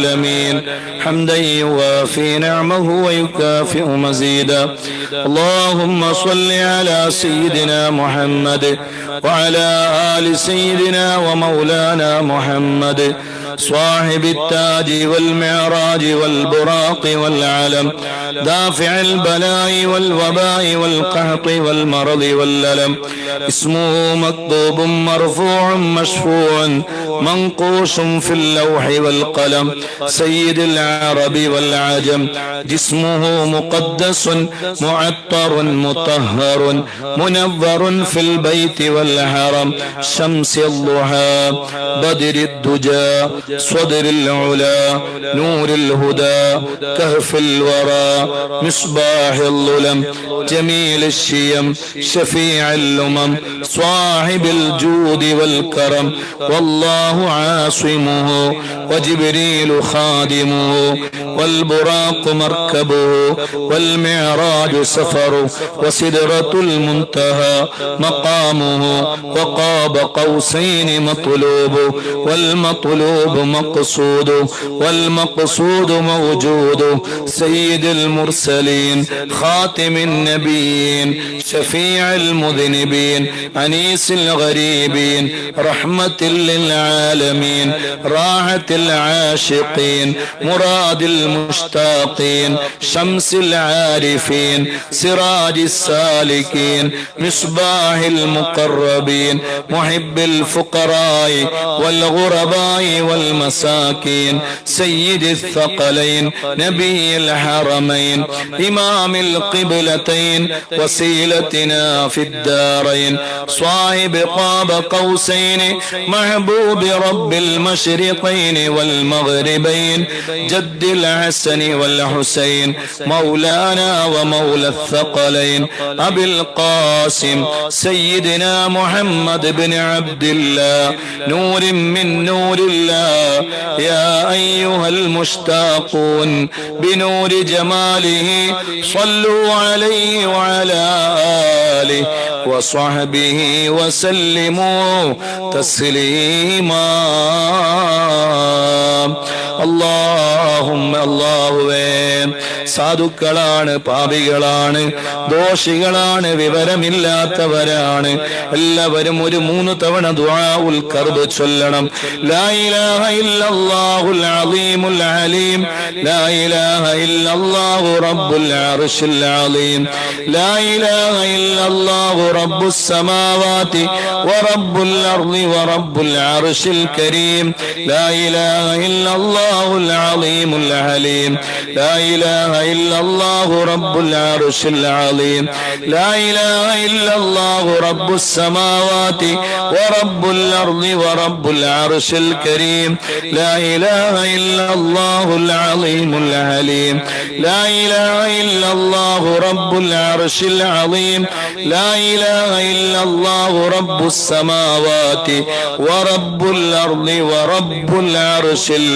العالمين حمدا يوافي نعمه ويكافئ مزيدا اللهم صل على سيدنا محمد وعلى آل سيدنا ومولانا محمد صاحب التاج والمعراج والبراق والعلم دافع البلاء والوباء والقحط والمرض والألم اسمه مكتوب مرفوع مشفوع منقوش في اللوح والقلم سيد العرب والعجم جسمه مقدس معطر مطهر منور في البيت والحرم شمس الضحى بدر الدجى صدر العلا نور الهدى كهف الورى مصباح الظلم جميل الشيم شفيع الأمم صاحب الجود والكرم والله عاصمه وجبريل خادمه والبراق مركبه والمعراج سفره وسدرة المنتهى مقامه وقاب قوسين مطلوب والمطلوب مقصود والمقصود موجود سيد المرسلين خاتم النبيين شفيع المذنبين أنيس الغريبين رحمة للعالمين راحة العاشقين مراد المشتاقين شمس العارفين سراج السالكين مصباح المقربين محب الفقراء والغرباء والمساكين سيد الثقلين نبي الحرمين إمام القبلتين وسيلتنا في الدارين صاحب قاب قوسين محبوب رب المشرقين والمغربين جد الحسن والحسين مولانا ومولى الثقلين أبي القاسم سيدنا محمد بن عبد الله نور من نور الله يا أيها المشتاقون بنور جماله صلوا عليه وعلى آله وصحبه وسلموا تسليما اللهم അല്ലാഹുവേ സാധുക്കളാണ് പാപികളാണ് ദോഷികളാണ് വിവരമില്ലാത്തവരാണ് എല്ലാവരും ഒരു 3 തവണ ദുആഉൽ കർബ് ചൊല്ലണം ലാ ഇലാഹ ഇല്ലല്ലാഹുൽ അലീമുൽ അലീം ലാ ഇലാഹ ഇല്ലല്ലാഹു റബ്ബുൽ അർശിൽ അലീം ലാ ഇലാഹ ഇല്ലല്ലാഹു റബ്ബുസ് സമാവാതി വറബ്ബുൽ അർളി വറബ്ബുൽ അർശിൽ കരീം ലാ ഇലാഹ ഇല്ലല്ലാഹുൽ അലീമുൽ അലീം ലാ ഇലാഹ ഇല്ലല്ലാഹു റബ്ബുൽ അർശിൽ അലീം ലാ ഇലാഹ ഇല്ലല്ലാഹു റബ്ബുസ് സമാവാതി വറബ്ബുൽ അർളി വറബ്ബുൽ അർശിൽ കരീം ലാ ഇലാഹ ഇല്ലല്ലാഹുൽ അലീമുൽ അലീം ലാ ഇലാഹ ഇല്ലല്ലാഹു റബ്ബുൽ അർശിൽ അലീം ലാ ഇലാഹ ഇല്ലല്ലാഹു റബ്ബുസ് സമാവാതി വറബ്ബുൽ അർളി വറബ്ബുൽ അർശിൽ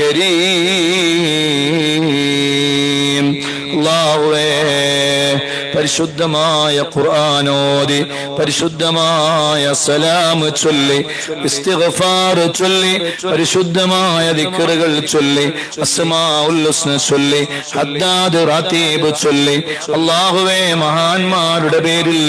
കരീം അല്ലാഹുവേ പരിശുദ്ധമായ ഖുർആൻ ഓതി പരിശുദ്ധമായ സലാം ചൊല്ലി ഇസ്തിഗ്ഫാർ ചൊല്ലി പരിശുദ്ധമായ ദിക്റുകൾ ചൊല്ലി അസ്മാഉൽ ഹുസ്ന ചൊല്ലി ഹദ്ദാദ് റതീബ് ചൊല്ലി അല്ലാഹുവേ മഹാന്മാരുടെ പേരിൽ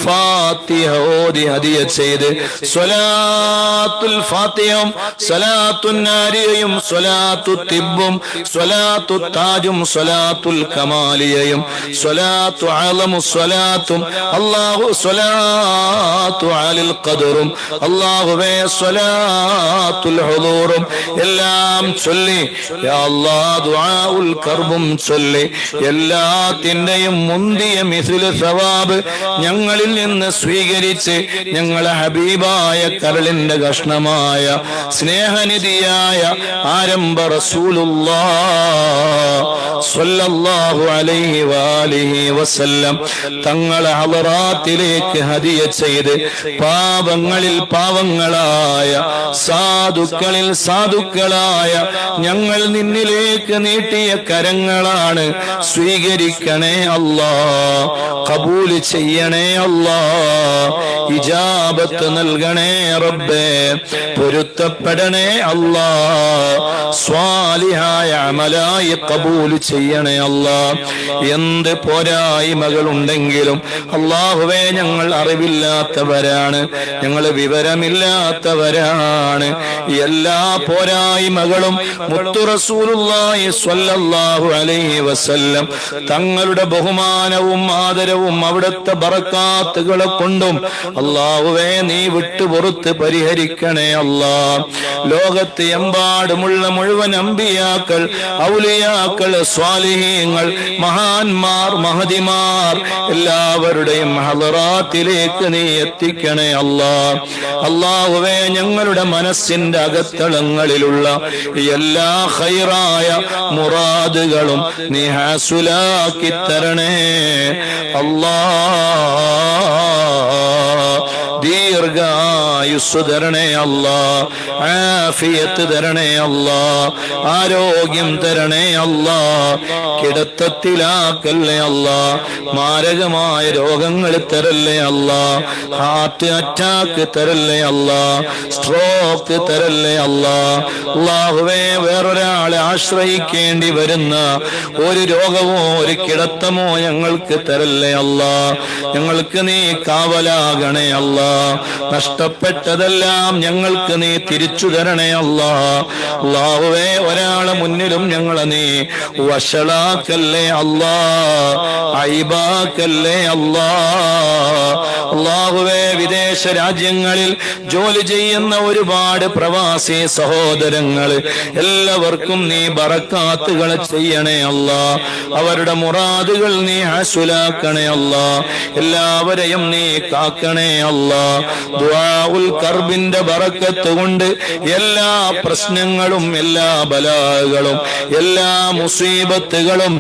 ഫാത്തിഹ ഓതി ഹദിയ ചെയ്ത് സ്വലാത്തുൽ ഫാത്തിഹയും സ്വലാത്തുൻ നാരിയയും സ്വലാത്തുൽ തിബ്ബും സ്വലാത്തുൽ താജും സ്വലാത്തുൽ കമാലിയയും സ്വലാത്തു അലമു സ്വലാത്തും അല്ലാഹു സ്വലാത്തു അലൽ ഖദറും അല്ലാഹുവേ സ്വലാത്തുൽ ഹുദൂറും എല്ലാം ചൊല്ലി യാ അല്ലാഹ് ദുആഉൽ കർബും ചൊല്ലി എല്ലാത്തിന്റെയും മുന്തിയ മിസ്ലു സവാബ് ഞങ്ങളിൽ നിന്ന് സ്വീകരിച്ച് ഞങ്ങളെ ഹബീബായ കരളിന്റെ കഷ്ണമായ സ്നേഹനിധിയായ ആരംഭ റസൂലുള്ളാഹ് സ്വല്ലല്ലാഹു അലൈഹി വആലിഹി വസല്ലം വസല്ലം തങ്ങളെ ഹളറാത്തിലേക്ക് ഹദിയ ചെയ്ത് പാവങ്ങളിൽ പാവങ്ങളായ സാധുക്കളിൽ സാധുക്കളായ ഞങ്ങൾ നിന്നിലേക്ക് നീട്ടിയ കരങ്ങളാണ്. സ്വീകരിക്കണേ അല്ലാ, ഖബൂൽ ചെയ്യണേ അല്ലാ, ഇജാബത്ത് നൽകണേ റബ്ബേ, പൊരുത്തപ്പെടണേ അല്ലാ, സ്വാലിഹായ അമലായി ഖബൂൽ ചെയ്യണേ അല്ലാ. എന്ത് പോരായ്മകളുണ്ടെങ്കിലും അല്ലാഹുവേ ഞങ്ങൾ അറിവില്ലാത്തവരാണ്, ഞങ്ങൾ വിവരമില്ലാത്തവരാണ്. എല്ലാ പോരായ്മകളും മുത്തു റസൂലുള്ളാഹി സ്വല്ലല്ലാഹു അലൈഹി വസല്ലം തങ്ങളുടെ ബഹുമാനവും ആദരവും അവിടുത്തെ ബറക്കാത്തുകളെ കൊണ്ടും അല്ലാഹുവേ നീ വിട്ടുപുറത്ത് പരിഹരിക്കണേ അല്ലാ. ലോകത്ത് എമ്പാടുമുള്ള മുഴുവൻ അമ്പിയാക്കൾ, ഔലിയാക്കൾ, സ്വാലിഹീങ്ങൾ, മഹാന്മാർ, മഹദിമാർ എല്ലാവരുടെയും ഹളറാത്തിലേക്ക് നീ എത്തിക്കണേ അല്ലാ. അല്ലാഹുവേ ഞങ്ങളുടെ മനസ്സിന്റെ അകത്തളങ്ങളിലുള്ള എല്ലാ ഖൈറായ മുറാദുകളും നീ ഹാസുലാക്കി തരണേ അല്ലാ. ദീർഘായുസ് തരണേ അല്ലാ, ആഫിയത്ത് തരണേ അല്ലാ, ആരോഗ്യം തരണേ അല്ലാ, കിടത്തത്തിലാക്കല്ലേ അല്ലാ, മാരകമായ രോഗങ്ങൾ തരല്ലേ അല്ലാ, ഹാർട്ട് അറ്റാക്ക് തരല്ലേ അല്ലാ, സ്ട്രോക്ക് തരല്ലേ അല്ലാ. അല്ലാഹുവേ വേറൊരാളെ ആശ്രയിക്കേണ്ടി വരുന്ന ഒരു രോഗമോ ഒരു കിടത്തമോ ഞങ്ങൾക്ക് തരല്ലേ അല്ലാ. ഞങ്ങൾക്ക് നീ കാവലാകണേ അല്ലാ. നഷ്ടപ്പെട്ടതെല്ലാം ഞങ്ങൾക്ക് നീ തിരിച്ചു തരണേ അല്ലാ. അല്ലാഹുവേ ഒരാളെ മുന്നിലും ഞങ്ങളെ നീ വഷളാക്കല്ലേ അല്ലാ, ഐബാക്കല്ലേ അല്ലാ. അല്ലാഹുവേ വിദേശ രാജ്യങ്ങളിൽ ജോലി ചെയ്യുന്ന ഒരുപാട് പ്രവാസി സഹോദരങ്ങൾ എല്ലാവർക്കും നീ ബറക്കാത്തുകൾ ചെയ്യണേ അല്ലാ. അവരുടെ മുറാദുകൾ നീ ഹസുലാക്കണേ അല്ലാ. എല്ലാവരെയും നീ കാക്കണേ അല്ലാ. ദുആഉൽ കർബിന്റെ ബറക്കത്ത് കൊണ്ട് എല്ലാ പ്രശ്നങ്ങളും എല്ലാ ബലാകളും എല്ലാ മുസീബത്തുകളും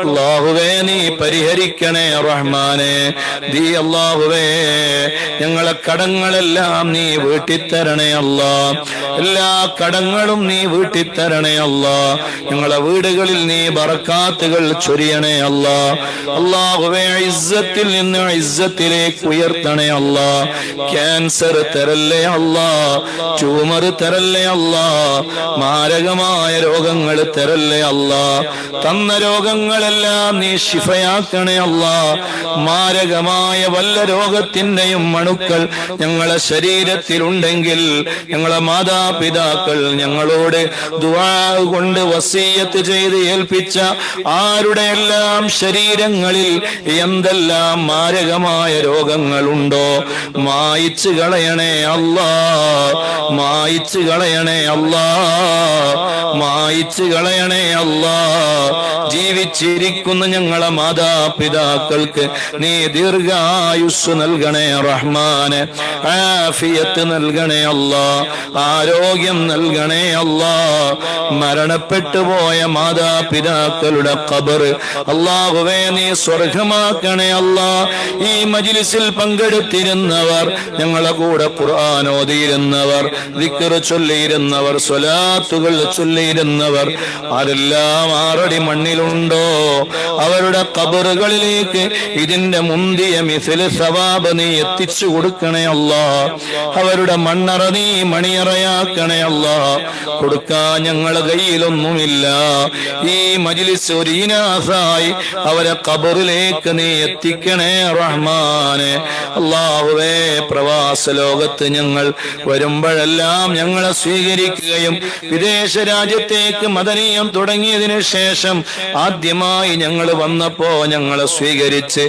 അല്ലാഹുവേ നീ പരിഹരിക്കണേ റഹ്മാനേ. ദീ അല്ലാഹുവേ ഞങ്ങളെ കടങ്ങളെല്ലാം നീ വീട്ടിത്തരണേ അല്ലാ. എല്ലാ കടങ്ങളും നീ വീട്ടിത്തരണേ അല്ലാ. ഞങ്ങളെ വീടുകളിൽ നീ ബറക്കാത്തുകൾ ചൊരിയണേ അല്ലാ. അല്ലാഹുവേ ഇസ്സത്തിൽ നിന്ന് ഇസ്സത്തിലേക്ക് ഉയർത്തണേ അല്ലാ. ക്യാൻസർ തരല്ലേ അല്ലാ, ട്യൂമർ തരല്ലേ അല്ലാ, മാരകമായ രോഗങ്ങൾ തരല്ലേ അല്ലാ. തന്ന രോഗങ്ങളെല്ലാം നീ ശിഫയാക്കണേ അല്ലാ. മാരകമായ വല്ല രോഗത്തിന്റെയും അണുക്കൾ ഞങ്ങളെ ശരീരത്തിൽ ഉണ്ടെങ്കിൽ ഞങ്ങളെ മാതാപിതാക്കൾ ഞങ്ങളോട് ദുആ കൊണ്ട് വസിയത്ത് ചെയ്ത് ഏൽപ്പിച്ച ആരുടെ എല്ലാം ശരീരങ്ങളിൽ എന്തെല്ലാം മാരകമായ രോഗങ്ങളുണ്ടോ മായിച്ചു കളയണേ അല്ലാ, മായിച്ചു കളയണേ അല്ലാ, മായിച്ചു കളയണേ അല്ലാ. ജീവിച്ചിരിക്കുന്ന ഞങ്ങളെ മാതാപിതാക്കൾക്ക് നീ ദീർഘായുസ് നൽകണേ റഹ്മാനെ, ആഫിയത്ത് നൽകണേ അല്ലാ, ആരോഗ്യം നൽകണേ അല്ലാ. മരണപ്പെട്ടു പോയ മാതാപിതാക്കളുടെ ഖബർ അല്ലാഹുവേ നീ സ്വർഗമാക്കണേ അല്ലാ. ഈ മജ്ലിസിൽ പങ്കെടുത്തിരുന്നവർ, ഞങ്ങളെ കൂടെ ഖുർആൻ ഓതിയിരുന്നവർ, ദിക്ർ ചൊല്ലിയിരുന്നവർ, സ്വലാത്തുകൾ ചൊല്ലിയിരുന്നവർ ആരെല്ലാം ആറടി മണ്ണിലുണ്ടോ അവരുടെ ഖബറുകളിലേക്ക് ഇതിന്റെ മുന്തിയ മിസ്ല് സവാബ് നീ എത്തിച്ചു കൊടുക്കണേ അല്ലാ. അവരുടെ മണ്ണറ നീ മണിയറയാക്കണേ അല്ലാ. കൊടുക്കാൻ ഞങ്ങളെ കയ്യിലൊന്നുമില്ല. ഈ മജ്ലിസ് ഒരു ഇനാസായി അവരെ ഖബറിലേക്ക് നീ എത്തിക്കണേ റഹ്മാനെ. അല്ലാഹുവേ പ്രവാസ ലോകത്ത് ഞങ്ങൾ വരുമ്പോഴെല്ലാം ഞങ്ങളെ സ്വീകരിക്കുകയും വിദേശ രാജ്യത്തേക്ക് മദനീയം തുടങ്ങിയതിനു ശേഷം ആദ്യമായി ഞങ്ങൾ വന്നപ്പോ ഞങ്ങളെ സ്വീകരിച്ച്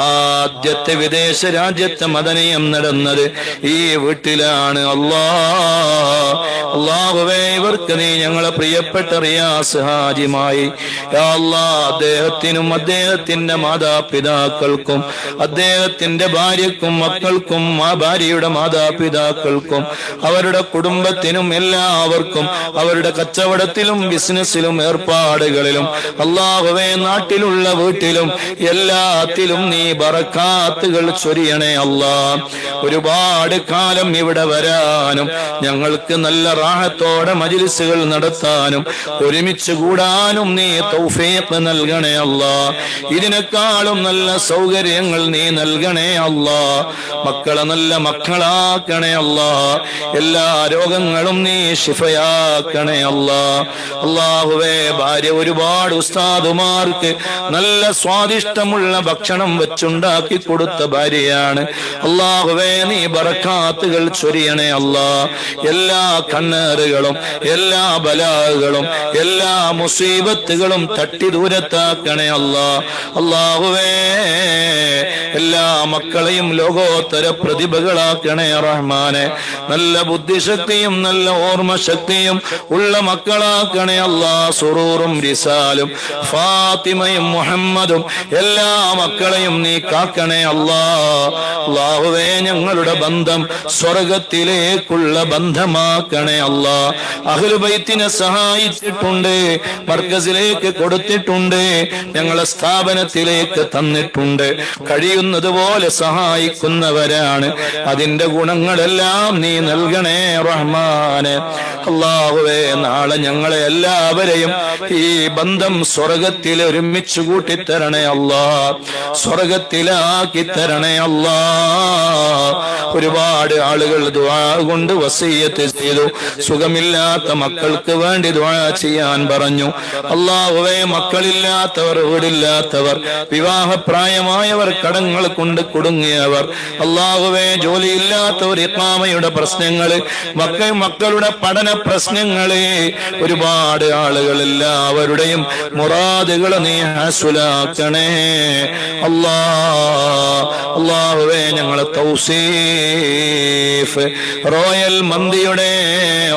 ആദ്യത്തെ വിദേശ രാജ്യത്തെ മദനീയം നടന്നത് ഈ വീട്ടിലാണ്. അല്ലാഹുവേ ഇവർക്ക് നീ ഞങ്ങളെ പ്രിയപ്പെട്ട റിയാസ് ഹാജിമായി യാ അല്ലാഹ് അദ്ദേഹത്തിനും അദ്ദേഹത്തിന്റെ മാതാപിതാക്കൾക്കും അദ്ദേഹത്തിന്റെ ഭാര്യക്കും മക്കൾക്കും ആ ഭാര്യയുടെ മാതാപിതാക്കൾക്കും അവരുടെ കുടുംബത്തിനും എല്ലാവർക്കും അവരുടെ കച്ചവടത്തിലും ബിസിനസ്സിലും ഏർപ്പാടുകളിലും അല്ലാഹുവേ നാട്ടിലുള്ള വീട്ടിലും എല്ലാത്തിലും നീ ബറക്കാത്തുകൾ ചൊരിയണേ അല്ലാ. ഒരുപാട് കാലം ഇവിടെ വരാനും ഞങ്ങൾക്ക് നല്ല റാഹത്തോടെ മജ്‌ലിസുകൾ നടത്താനും ഒരുമിച്ച് കൂടാനും നീ തൗഫീഖ് നൽകണേ അല്ലാ. ഇതിനേക്കാളും നല്ല സൗകര്യങ്ങൾ നീ നൽകണേ അല്ലാ. മക്കളെ നല്ല മക്കളാക്കണേ അല്ലാ. എല്ലാ രോഗങ്ങളും നീ ശിഫയാക്കണേ അല്ലാ. അല്ലാഹുവേ, ഭാര്യ ഒരുപാട് ഉസ്താദുമാർക്ക് നല്ല സ്വാദിഷ്ടമുള്ള ഭക്ഷണം വെച്ചുണ്ടാക്കി കൊടുത്ത ഭാര്യയാണ്. അല്ലാഹുവേ, നീ ബറക്കാത്തുകൾ ചൊരിയണേ അല്ലാ. എല്ലാ കണ്ണേറുകളും എല്ലാ ബലാകളും എല്ലാ മുസീബത്തുകളും തട്ടി ദൂരത്താക്കണേ അല്ലാ. അല്ലാഹുവേ, എല്ലാ മക്കളെയും ലോകോത്തര പ്രതിഭകളാക്കണേ റഹ്മാനെ. നല്ല ബുദ്ധിശക്തിയും നല്ല ഓർമ്മശക്തിയും ഉള്ള മക്കളാക്കണേ അല്ലാ. സുറൂറും റിസാലും ഫാത്തിമയും മുഹമ്മദും എല്ലാ മക്കളെയും നീ കാക്കണേ അല്ലാ. അല്ലാഹുവേ, ഞങ്ങളുടെ ബന്ധം സ്വർഗത്തിലേക്കുള്ള ബന്ധമാക്കണേ അല്ലാ. അഹ്ലു ബൈത്തിനെ സഹായിച്ചിട്ടുണ്ട്, മർക്കസിലേക്ക് കൊടുത്തിട്ടുണ്ട്, ഞങ്ങളെ സ്ഥാപനത്തിലേക്ക് തന്നിട്ടുണ്ട്. കഴിയുന്നത് പോലെ സഹായിക്കുന്നവരാണ്. അതിന്റെ ഗുണങ്ങളെല്ലാം നീ നൽകണേ റഹ്മാനെ. അല്ലാഹുവേ, നാളെ ഞങ്ങളെ എല്ലാവരെയും ഈ ബന്ധം സ്വർഗത്തിൽ ഒരുമിച്ച് കൂട്ടിത്തരണേ അല്ലാ. സ്വർഗത്തിലാക്കി തരണേ അല്ലാ. ഒരുപാട് ആളുകൾ ദുആ കൊണ്ട് വസിയ്യത്ത് ചെയ്തു. സുഖമില്ലാത്ത മക്കൾക്ക് വേണ്ടി ദുആ ചെയ്യാൻ പറഞ്ഞു. അല്ലാഹുവേ, മക്കളില്ലാത്തവർ, വീടില്ലാത്തവർ, വിവാഹപ്രായമായവർ, കടങ്ങൾ കൊണ്ട് കുടുങ്ങിയവർ, അല്ലാഹുവേ, ജോലിയില്ലാത്തവർ, ഇഖാമയുടെ പ്രശ്നങ്ങള്, മക്കളുടെ പഠന പ്രശ്നങ്ങളെ, ഒരുപാട് ആളുകൾ, എല്ലാവരുടെയും മുറാദുകൾ നീ ഹാസുലാക്കണേ അല്ലാ. അല്ലാഹുവേ, ഞങ്ങളെ തൗസീഫ് റോയൽ മന്തിയുടെ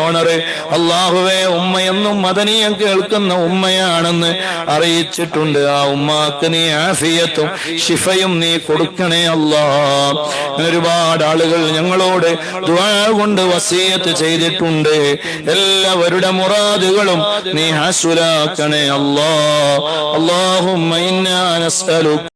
ഓണർ അല്ലാഹുവേ, ഉമ്മയെന്നും മദനിയം കേൾക്കുന്ന ഉമ്മയാണെന്ന് അറിയിച്ചിട്ടുണ്ട്. ആ ഉമ്മാക്ക് നീ ആഫിയത്തും ശിഫയും നീ കൊടുക്കണേ അല്ലാ. ഒരുപാട് ആളുകൾ ഞങ്ങളോട് ദുആ കൊണ്ട് വസിയത്ത് ചെയ്തിട്ടുണ്ട്. എല്ലാവരുടെ മുറാദുകളും നീ ഹാസുലാക്കണേ അല്ലാ. അല്ലാഹുമ്മ ഇന്നാ നസ്അലുക